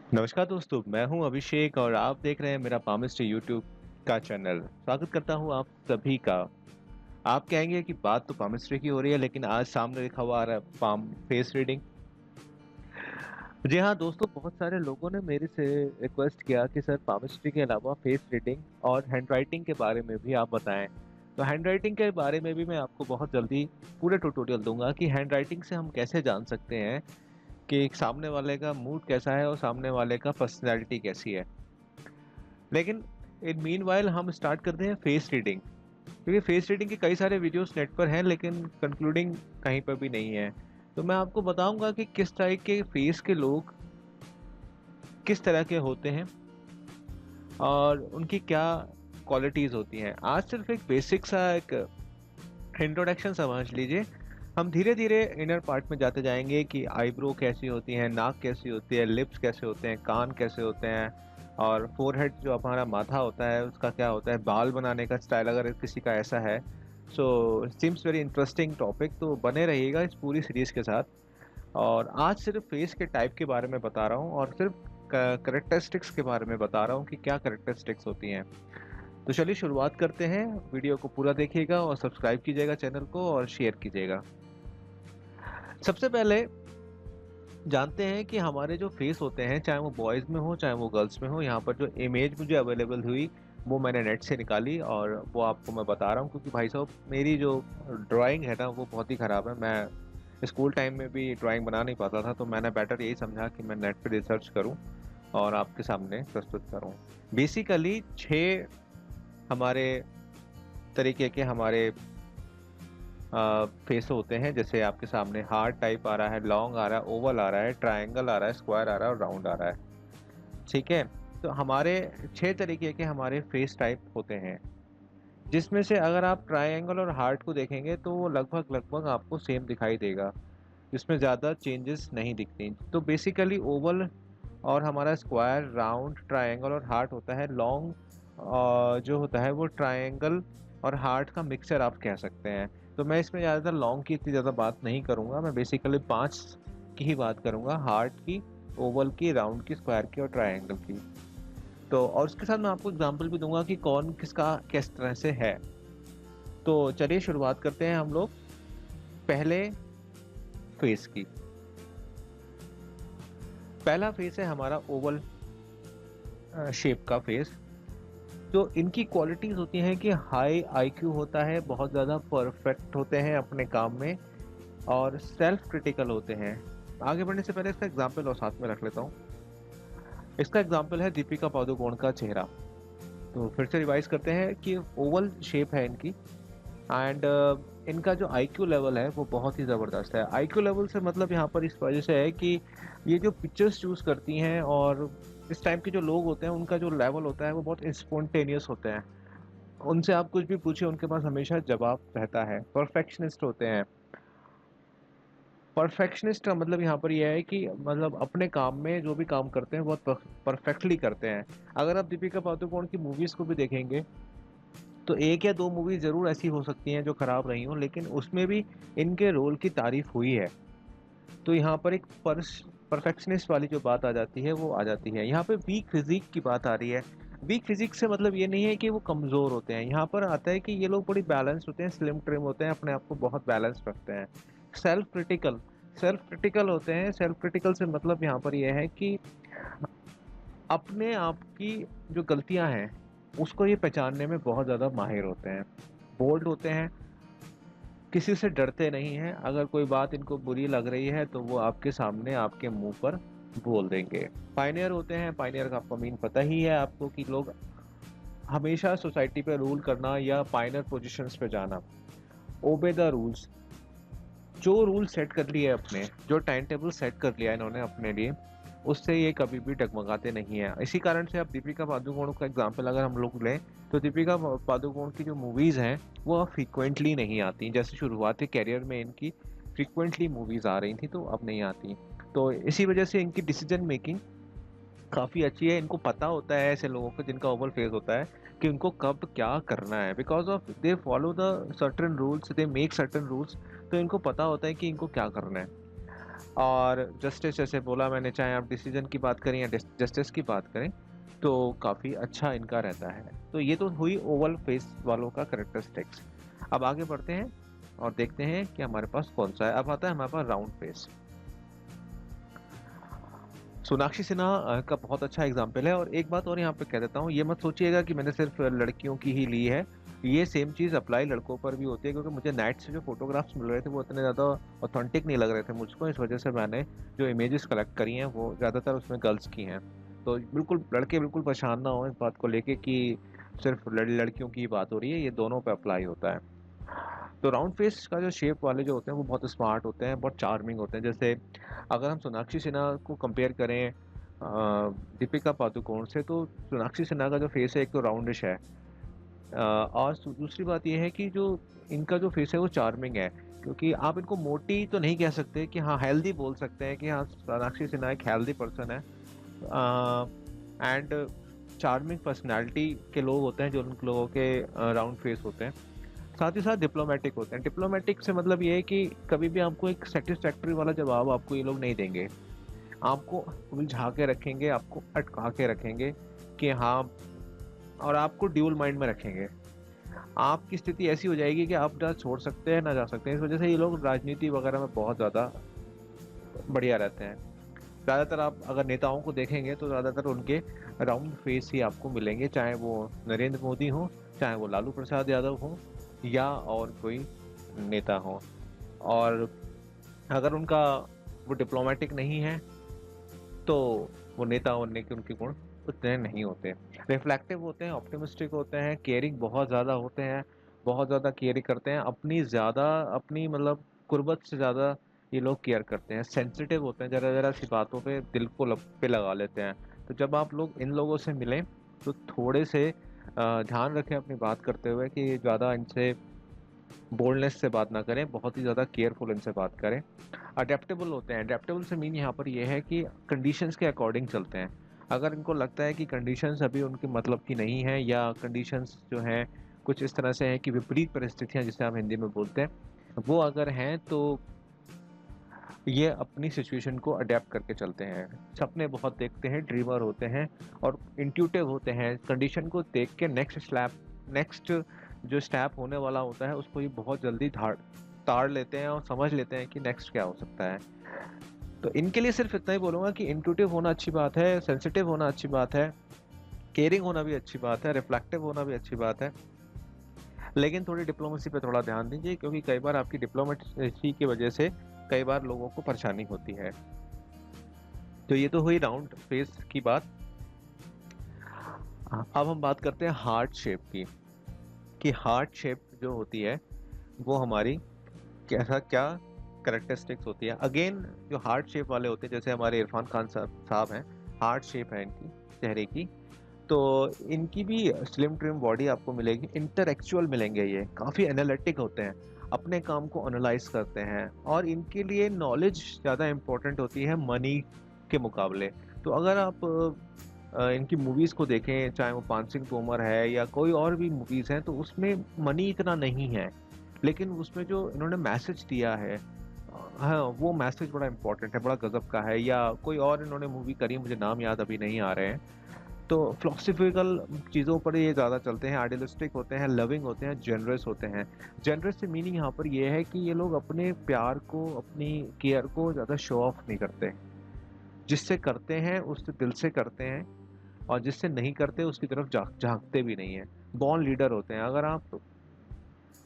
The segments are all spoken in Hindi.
नमस्कार दोस्तों, मैं हूं अभिषेक और आप देख रहे हैं मेरा पामिस्ट्री यूट्यूब का चैनल। स्वागत करता हूं आप सभी का। आप कहेंगे कि बात तो पामिस्ट्री की हो रही है, लेकिन आज सामने लिखा हुआ आ रहा है पाम फेस रीडिंग। जी हाँ दोस्तों, बहुत सारे लोगों ने मेरे से रिक्वेस्ट किया कि सर पामिस्ट्री के अलावा फेस रीडिंग और हैंड राइटिंग के बारे में भी आप बताएं। तो हैंड राइटिंग के बारे में भी मैं आपको बहुत जल्दी पूरे ट्यूटोरियल दूंगा कि हैंड राइटिंग से हम कैसे जान सकते हैं कि एक सामने वाले का मूड कैसा है और सामने वाले का पर्सनैलिटी कैसी है। लेकिन इन मीनवाइल हम स्टार्ट करते हैं फेस रीडिंग, क्योंकि फेस रीडिंग के कई सारे वीडियोस नेट पर हैं लेकिन कंक्लूडिंग कहीं पर भी नहीं है। तो मैं आपको बताऊंगा कि किस तरह के फेस के लोग किस तरह के होते हैं और उनकी क्या क्वालिटीज़ होती हैं। आज सिर्फ एक बेसिक सा एक इंट्रोडक्शन समझ लीजिए। हम धीरे धीरे इनर पार्ट में जाते जाएंगे कि आईब्रो कैसी होती है, नाक कैसी होती है, लिप्स कैसे होते हैं, कान कैसे होते हैं, और फोरहेड जो हमारा माथा होता है उसका क्या होता है, बाल बनाने का स्टाइल अगर किसी का ऐसा है। सो सीम्स वेरी इंटरेस्टिंग टॉपिक, तो बने रहिएगा इस पूरी सीरीज के साथ। और आज सिर्फ फेस के टाइप के बारे में बता रहा हूँ और सिर्फ करेक्टरिस्टिक्स के बारे में बता रहा हूँ कि क्या करेक्टरिस्टिक्स होती हैं। तो चलिए शुरुआत करते हैं। वीडियो को पूरा देखिएगा और सब्सक्राइब कीजिएगा चैनल को और शेयर कीजिएगा। सबसे पहले जानते हैं कि हमारे जो फेस होते हैं, चाहे वो बॉयज़ में हो चाहे वो गर्ल्स में हो। यहाँ पर जो इमेज मुझे अवेलेबल हुई वो मैंने नेट से निकाली और वो आपको मैं बता रहा हूँ, क्योंकि भाई साहब मेरी जो ड्राइंग है ना वो बहुत ही ख़राब है। मैं स्कूल टाइम में भी ड्राइंग बना नहीं पाता था, तो मैंने बेटर यही समझा कि मैं नेट पे रिसर्च करूँ और आपके सामने प्रस्तुत करूँ। बेसिकली 6 हमारे तरीके के हमारे फेस होते हैं। जैसे आपके सामने हार्ट टाइप आ रहा है, लॉन्ग आ रहा है, ओवल आ रहा है, ट्रायंगल आ रहा है, स्क्वायर आ रहा है और राउंड आ रहा है। ठीक है। तो हमारे 6 तरीके के हमारे फेस टाइप होते हैं, जिसमें से अगर आप ट्रायंगल और हार्ट को देखेंगे तो वो लगभग लगभग आपको सेम दिखाई देगा, जिसमें ज़्यादा चेंजेस नहीं दिखती। तो बेसिकली ओवल और हमारा स्क्वायर, राउंड, ट्रायंगल और हार्ट होता है। लॉन्ग जो होता है वो ट्रायंगल और हार्ट का मिक्सचर आप कह सकते हैं। तो मैं इसमें ज़्यादातर लॉन्ग की इतनी ज़्यादा बात नहीं करूँगा, मैं बेसिकली 5 की ही बात करूँगा, हार्ट की, ओवल की, राउंड की, स्क्वायर की और ट्रायंगल की। तो और उसके साथ मैं आपको एग्जांपल भी दूंगा कि कौन किसका किस तरह से है। तो चलिए शुरुआत करते हैं हम लोग पहले फेस की। पहला फेस है हमारा ओवल शेप का फेस। तो इनकी क्वालिटीज़ होती हैं कि हाई आईक्यू होता है, बहुत ज़्यादा परफेक्ट होते हैं अपने काम में और सेल्फ क्रिटिकल होते हैं। आगे बढ़ने से पहले इसका एग्जांपल और साथ में रख लेता हूँ। इसका एग्जांपल है दीपिका पादुकोण का चेहरा। तो फिर से रिवाइज करते हैं कि ओवल शेप है इनकी एंड इनका जो आईक्यू लेवल है वो बहुत ही ज़बरदस्त है। आईक्यू लेवल से मतलब यहाँ पर इस वजह से है कि ये जो पिक्चर्स चूज़ करती हैं और इस टाइप के जो लोग होते हैं उनका जो लेवल होता है वो बहुत स्पॉन्टेनियस होते हैं। उनसे आप कुछ भी पूछिए उनके पास हमेशा जवाब रहता है। परफेक्शनिस्ट होते हैं। परफेक्शनिस्ट का मतलब यहाँ पर यह है कि मतलब अपने काम में जो भी काम करते हैं बहुत परफेक्टली करते हैं। अगर आप दीपिका पादुकोण की मूवीज़ को भी देखेंगे तो 1 या 2 मूवी ज़रूर ऐसी हो सकती हैं जो खराब रही हों, लेकिन उसमें भी इनके रोल की तारीफ़ हुई है। तो यहाँ पर एक परफेक्शनिस्ट वाली जो बात आ जाती है वो आ जाती है। यहाँ पे वीक फिजिक की बात आ रही है। वीक फिजिक से मतलब ये नहीं है कि वो कमज़ोर होते हैं, यहाँ पर आता है कि ये लोग बड़ी बैलेंस्ड होते हैं, स्लिम ट्रिम होते हैं, अपने आप को बहुत बैलेंस्ड रखते हैं। सेल्फ क्रिटिकल सेल्फ क्रिटिकल होते हैं। सेल्फ क्रिटिकल से मतलब यहाँ पर यह है कि अपने आप की जो गलतियाँ हैं उसको ये पहचानने में बहुत ज़्यादा माहिर होते हैं। बोल्ड होते हैं, किसी से डरते नहीं हैं। अगर कोई बात इनको बुरी लग रही है तो वो आपके सामने आपके मुंह पर बोल देंगे। पायनियर होते हैं। पायनियर का आपका मीन पता ही है आपको कि लोग हमेशा सोसाइटी पे रूल करना या पायनियर पोजीशंस पे जाना। ओबे द रूल्स, जो रूल सेट कर लिए अपने, जो टाइम टेबल सेट कर लिया इन्होंने अपने लिए, उससे ये कभी भी डगमगाते नहीं हैं। इसी कारण से अब दीपिका पादुकोण का एग्जांपल अगर हम लोग लें तो दीपिका पादुकोण की जो मूवीज़ हैं वो अब फ्रीक्वेंटली नहीं आती। जैसे शुरुआती कैरियर में इनकी फ्रीक्वेंटली मूवीज़ आ रही थी तो अब नहीं आती। तो इसी वजह से इनकी डिसीजन मेकिंग काफ़ी अच्छी है। इनको पता होता है ऐसे लोगों को जिनका ओवल फेस होता है कि उनको कब क्या करना है, because of they follow the certain rules, they make certain rules. तो इनको पता होता है कि इनको क्या करना है। और जस्टिस जैसे बोला मैंने, चाहे आप डिसीजन की बात करें या जस्टिस की बात करें, तो काफ़ी अच्छा इनका रहता है। तो ये तो हुई ओवल फेस वालों का करेक्टरिस्टिक्स। अब आगे बढ़ते हैं और देखते हैं कि हमारे पास कौन सा है। अब आता है हमारे पास राउंड फेस। सोनाक्षी सिन्हा का बहुत अच्छा एग्जाम्पल है। और एक बात और यहाँ पे कह देता हूँ, ये मत सोचिएगा कि मैंने सिर्फ लड़कियों की ही ली है, ये सेम चीज़ अप्लाई लड़कों पर भी होती है। क्योंकि मुझे नेट से जो फोटोग्राफ्स मिल रहे थे वो इतने ज़्यादा ऑथेंटिक नहीं लग रहे थे मुझको, इस वजह से मैंने जो इमेजेस कलेक्ट करी हैं वो ज़्यादातर उसमें गर्ल्स की हैं। तो बिल्कुल लड़के बिल्कुल परेशान ना हो इस बात को लेके कि सिर्फ लड़कियों की बात हो रही है, ये दोनों पे अप्लाई होता है। तो राउंड फेस का जो शेप वाले जो होते हैं वो बहुत स्मार्ट होते हैं, बहुत चार्मिंग होते हैं। जैसे अगर हम सोनाक्षी सिन्हा को कंपेयर करें दीपिका पादुकोण से, तो सोनाक्षी सिन्हा का जो फेस है एक तो राउंडिश है, और दूसरी बात ये है कि जो इनका जो फेस है वो चार्मिंग है। क्योंकि आप इनको मोटी तो नहीं कह सकते, कि हाँ हेल्दी बोल सकते हैं कि हाँ सोनाक्षी सिन्हा एक हेल्दी पर्सन है। एंड चार्मिंग पर्सनैलिटी के लोग होते हैं जो उन लोगों के राउंड फेस होते हैं। साथ ही साथ डिप्लोमेटिक होते हैं। डिप्लोमेटिक से मतलब ये है कि कभी भी आपको एक सेटिस्फैक्ट्री वाला जवाब आपको ये लोग नहीं देंगे, आपको उलझा के रखेंगे, आपको अटका के रखेंगे कि हाँ, और आपको ड्यूल माइंड में रखेंगे। आपकी स्थिति ऐसी हो जाएगी कि आप ना छोड़ सकते हैं ना जा सकते हैं। इस वजह से ये लोग राजनीति वगैरह में बहुत ज़्यादा बढ़िया रहते हैं। ज़्यादातर आप अगर नेताओं को देखेंगे तो ज़्यादातर उनके राउंड फेस ही आपको मिलेंगे, चाहे वो नरेंद्र मोदी हो, चाहे वो लालू प्रसाद यादव हो, या और कोई नेता हो। और अगर उनका वो डिप्लोमेटिक नहीं है तो वो नेता होने के उनके गुण उतने नहीं होते। रिफ्लेक्टिव होते हैं, ऑप्टिमिस्टिक होते हैं, केयरिंग बहुत ज़्यादा होते हैं, बहुत ज़्यादा केयर करते हैं, अपनी ज़्यादा अपनी मतलब कुर्बत से ज़्यादा ये लोग केयर करते हैं। सेंसिटिव होते हैं, ज़रा ज़रा सी बातों पे दिल को पे लगा लेते हैं। तो जब आप लोग इन लोगों से मिलें तो थोड़े से ध्यान रखें अपनी बात करते हुए कि ज़्यादा इनसे बोल्डनेस से बात ना करें, बहुत ही ज़्यादा केयरफुल इनसे बात करें। अडेप्टेबल होते हैं। अडेप्टेबल से मीन यहाँ पर ये है कि कंडीशंस के अकॉर्डिंग चलते हैं। अगर इनको लगता है कि कंडीशंस अभी उनके मतलब की नहीं है, या कंडीशंस जो हैं कुछ इस तरह से हैं कि विपरीत परिस्थितियाँ जिसे हम हिंदी में बोलते हैं, वो अगर हैं तो ये अपनी सिचुएशन को अडेप्ट करके चलते हैं। सपने बहुत देखते हैं, ड्रीमर होते हैं और इंट्यूटिव होते हैं। कंडीशन को देख के नेक्स्ट जो स्टेप होने वाला होता है उसको ये बहुत जल्दी ताड़ लेते हैं और समझ लेते हैं कि नेक्स्ट क्या हो सकता है। तो इनके लिए सिर्फ इतना ही बोलूँगा कि इंट्यूटिव होना अच्छी बात है, सेंसिटिव होना अच्छी बात है, केयरिंग होना भी अच्छी बात है, रिफ्लेक्टिव होना भी अच्छी बात है। लेकिन थोड़ी डिप्लोमेसी पे थोड़ा ध्यान दीजिए, क्योंकि कई बार आपकी डिप्लोमेसी की वजह से कई बार लोगों को परेशानी होती है। तो ये तो हुई राउंड फेस की बात। अब हम बात करते हैं हार्ट शेप की, कि हार्ट शेप जो होती है वो हमारी कैसा क्या करेक्टरिस्टिक्स होती है। अगेन जो हार्ट शेप वाले होते हैं, जैसे हमारे इरफान खान साहब हैं, हार्ट शेप है इनकी चेहरे की, तो इनकी भी स्लिम ट्रिम बॉडी आपको मिलेगी। इंटेलेक्चुअल मिलेंगे, ये काफ़ी एनालिटिक होते हैं, अपने काम को एनालाइज करते हैं, और इनके लिए नॉलेज ज़्यादा इम्पोर्टेंट होती है मनी के मुकाबले। तो अगर आप इनकी मूवीज़ को देखें, चाहे वो पान सिंह तोमर है या कोई और भी मूवीज़ हैं, तो उसमें मनी इतना नहीं है, लेकिन उसमें जो इन्होंने मैसेज दिया है, हाँ वो मैसेज बड़ा इंपॉर्टेंट है, बड़ा गजब का है। या कोई और इन्होंने मूवी करी, मुझे नाम याद अभी नहीं आ रहे हैं। तो फिलोसफिकल चीज़ों पर ये ज़्यादा चलते हैं, आइडियलिस्टिक होते हैं, लविंग होते हैं, जेनरस होते हैं। जेनरस से मीनिंग यहाँ पर ये है कि ये लोग अपने प्यार को, अपनी केयर को ज़्यादा शो ऑफ नहीं करते। जिससे करते हैं उससे दिल से करते हैं, और जिससे नहीं करते उसकी तरफ झांकते भी नहीं है। बॉर्न लीडर होते हैं। अगर आप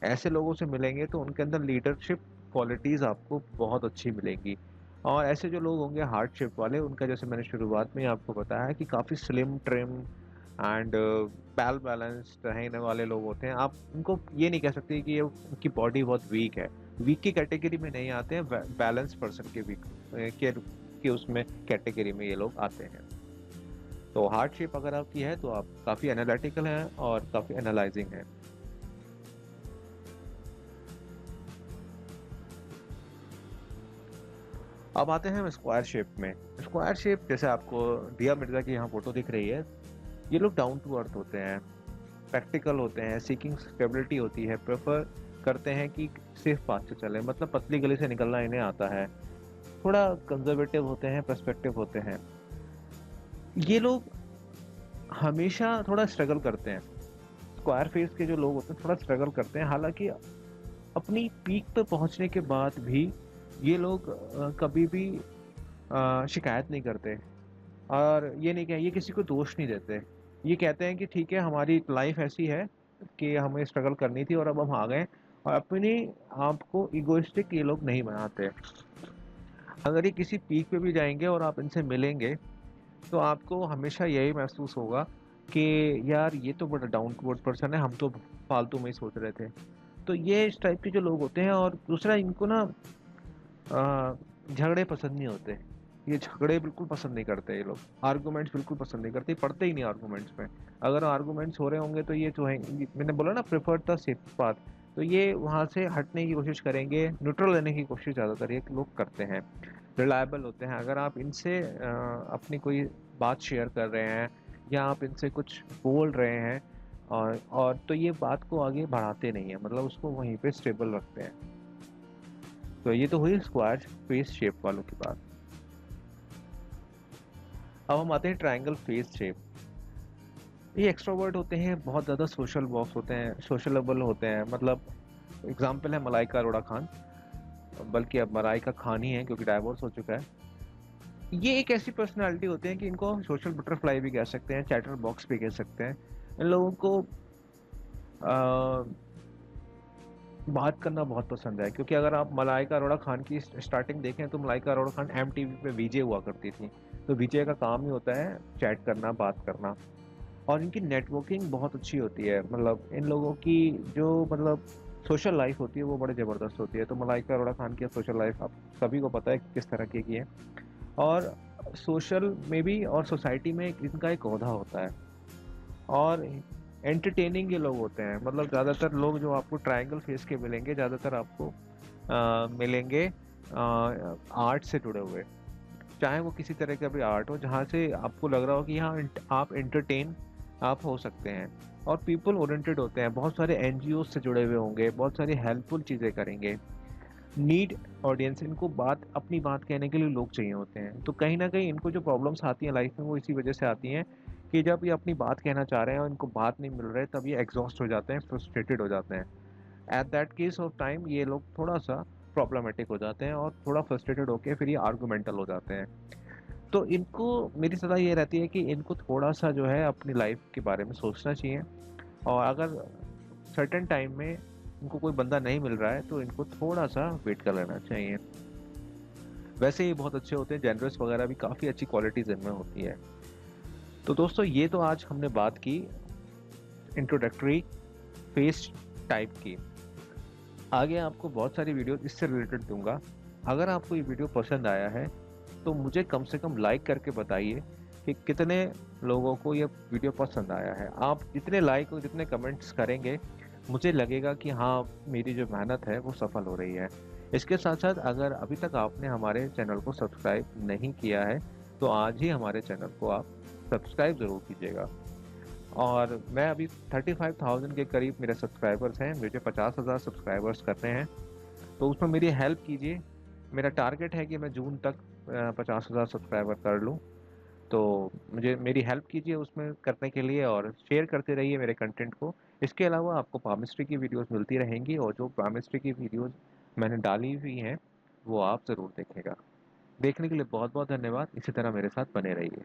ऐसे लोगों से मिलेंगे तो उनके अंदर लीडरशिप क्वालिटीज़ आपको बहुत अच्छी मिलेंगी। और ऐसे जो लोग होंगे हार्ट शेप वाले, उनका जैसे मैंने शुरुआत में ही आपको बताया है कि काफ़ी slim trim and well balanced रहने वाले लोग होते हैं। आप उनको ये नहीं कह सकते कि ये उनकी बॉडी बहुत वीक है। वीक की कैटेगरी में नहीं आते हैं, बैलेंस पर्सन के वीक के उसमें कैटेगरी में ये लोग आते हैं। तो हार्ट शेप अगर आपकी है तो आप काफ़ी एनालिटिकल हैं और काफ़ी एनालाइजिंग हैं। अब आते हैं हम स्क्वायर शेप में। स्क्वायर शेप जैसे आपको दिया मिर्जा की यहाँ फोटो दिख रही है, ये लोग डाउन टू अर्थ होते हैं, प्रैक्टिकल होते हैं, सीकिंग स्टेबिलिटी होती है, प्रेफर करते हैं कि सेफ पाथ से चले, मतलब पतली गली से निकलना इन्हें आता है। थोड़ा कंजर्वेटिव होते हैं, पर्सपेक्टिव होते हैं। ये लोग हमेशा थोड़ा स्ट्रगल करते हैं। स्क्वायर फेस के जो लोग होते हैं थोड़ा स्ट्रगल करते हैं, हालाँकि अपनी पीक पे पहुँचने के बाद भी ये लोग कभी भी शिकायत नहीं करते। और ये किसी को दोष नहीं देते। ये कहते हैं कि ठीक है, हमारी लाइफ ऐसी है कि हमें स्ट्रगल करनी थी और अब हम आ गए। और अपने आप को इगोइस्टिक ये लोग नहीं बनाते। अगर ये किसी पीक पे भी जाएंगे और आप इनसे मिलेंगे, तो आपको हमेशा यही महसूस होगा कि यार ये तो बड़ा डाउन टू अर्थ पर्सन है, हम तो फालतू में ही सोच रहे थे। तो ये इस टाइप के जो लोग होते हैं। और दूसरा, इनको ना झगड़े पसंद नहीं होते। ये झगड़े बिल्कुल पसंद नहीं करते ये लोग। आर्गुमेंट्स बिल्कुल पसंद नहीं करते, पढ़ते ही नहीं आर्गुमेंट्स में। अगर आर्गुमेंट्स हो रहे होंगे तो ये जो है, मैंने बोला ना, प्रेफर द सेफ पाथ, तो ये वहाँ से हटने की कोशिश करेंगे, न्यूट्रल रहने की कोशिश ज़्यादातर ये लोग करते हैं। रिलायबल होते हैं। अगर आप इनसे अपनी कोई बात शेयर कर रहे हैं या आप इनसे कुछ बोल रहे हैं, और तो ये बात को आगे बढ़ाते नहीं है, मतलब उसको वहीं पे स्टेबल रखते हैं। तो ये तो हुई स्क्वायर फेस शेप वालों की बात। अब हम आते हैं ट्रायंगल फेस शेप। ये एक्सट्रोवर्ट होते हैं, बहुत ज़्यादा सोशल बॉक्स होते हैं, सोशलेबल होते हैं। मतलब एग्जाम्पल है मलाइका अरोड़ा खान, बल्कि अब मलाइका खान ही है क्योंकि डाइवोर्स हो चुका है। ये एक ऐसी पर्सनालिटी होते हैं कि इनको सोशल बटरफ्लाई भी कह सकते हैं, चैटर बॉक्स भी कह सकते हैं। इन लोगों को बात करना बहुत पसंद है, क्योंकि अगर आप मलाइका अरोड़ा खान की स्टार्टिंग देखें तो मलाइका अरोड़ा खान एमटीवी पे वीजे हुआ करती थी। तो वीजे का काम ही होता है चैट करना, बात करना। और इनकी नेटवर्किंग बहुत अच्छी होती है। मतलब इन लोगों की जो मतलब सोशल लाइफ होती है वो बड़े ज़बरदस्त होती है। तो मलाइका अरोड़ा खान की सोशल लाइफ आप सभी को पता है कि किस तरह की है। और सोशल में भी और सोसाइटी में इनका एक ओहदा होता है। और एंटरटेनिंग ये लोग होते हैं। मतलब ज़्यादातर लोग जो आपको ट्रायंगल फेस के मिलेंगे, ज़्यादातर आपको मिलेंगे आर्ट से जुड़े हुए। चाहे वो किसी तरह का भी आर्ट हो, जहाँ से आपको लग रहा हो कि हाँ आप एंटरटेन आप हो सकते हैं। और पीपल ओरिएंटेड होते हैं, बहुत सारे एनजीओ से जुड़े हुए होंगे, बहुत सारी हेल्पफुल चीज़ें करेंगे। नीड ऑडियंस, इनको अपनी बात कहने के लिए लोग चाहिए होते हैं। तो कहीं ना कहीं इनको जो प्रॉब्लम्स आती हैं लाइफ में वो इसी वजह से आती हैं कि जब ये अपनी बात कहना चाह रहे हैं और इनको बात नहीं मिल रहा है, तब ये एग्जॉस्ट हो जाते हैं, फ्रस्ट्रेटेड हो जाते हैं। At that case of time ये लोग थोड़ा सा प्रॉब्लमेटिक हो जाते हैं और थोड़ा फ्रस्ट्रेटेड होकर फिर ये आर्गूमेंटल हो जाते हैं। तो इनको मेरी सलाह ये रहती है कि इनको थोड़ा सा जो है अपनी लाइफ के बारे में सोचना चाहिए। और अगर सर्टेन टाइम में इनको कोई बंदा नहीं मिल रहा है तो इनको थोड़ा सा वेट कर लेना चाहिए। वैसे ये बहुत अच्छे होते हैं, जेनरस वगैरह भी काफ़ी अच्छी क्वालिटीज इनमें होती है। तो दोस्तों, ये तो आज हमने बात की इंट्रोडक्टरी फेस टाइप की। आगे आपको बहुत सारी वीडियो इससे रिलेटेड दूंगा। अगर आपको ये वीडियो पसंद आया है तो मुझे कम से कम लाइक करके बताइए कि कितने लोगों को ये वीडियो पसंद आया है। आप जितने लाइक और जितने कमेंट्स करेंगे, मुझे लगेगा कि हाँ, मेरी जो मेहनत है वो सफल हो रही है। इसके साथ साथ अगर अभी तक आपने हमारे चैनल को सब्सक्राइब नहीं किया है तो आज ही हमारे चैनल को आप सब्सक्राइब ज़रूर कीजिएगा। और मैं अभी 35,000 के करीब मेरे सब्सक्राइबर्स हैं, मुझे 50,000 सब्सक्राइबर्स करने हैं। तो उसमें मेरी हेल्प कीजिए। मेरा टारगेट है कि मैं जून तक 50,000 सब्सक्राइबर कर लूँ। तो मुझे मेरी हेल्प कीजिए उसमें करने के लिए, और शेयर करते रहिए मेरे कंटेंट को। इसके अलावा आपको पामिस्ट्री की वीडियोस मिलती रहेंगी, और जो पामिस्ट्री की वीडियोस मैंने डाली हुई हैं वो आप ज़रूर देखेगा। देखने के लिए बहुत बहुत धन्यवाद। इसी तरह मेरे साथ बने रहिए।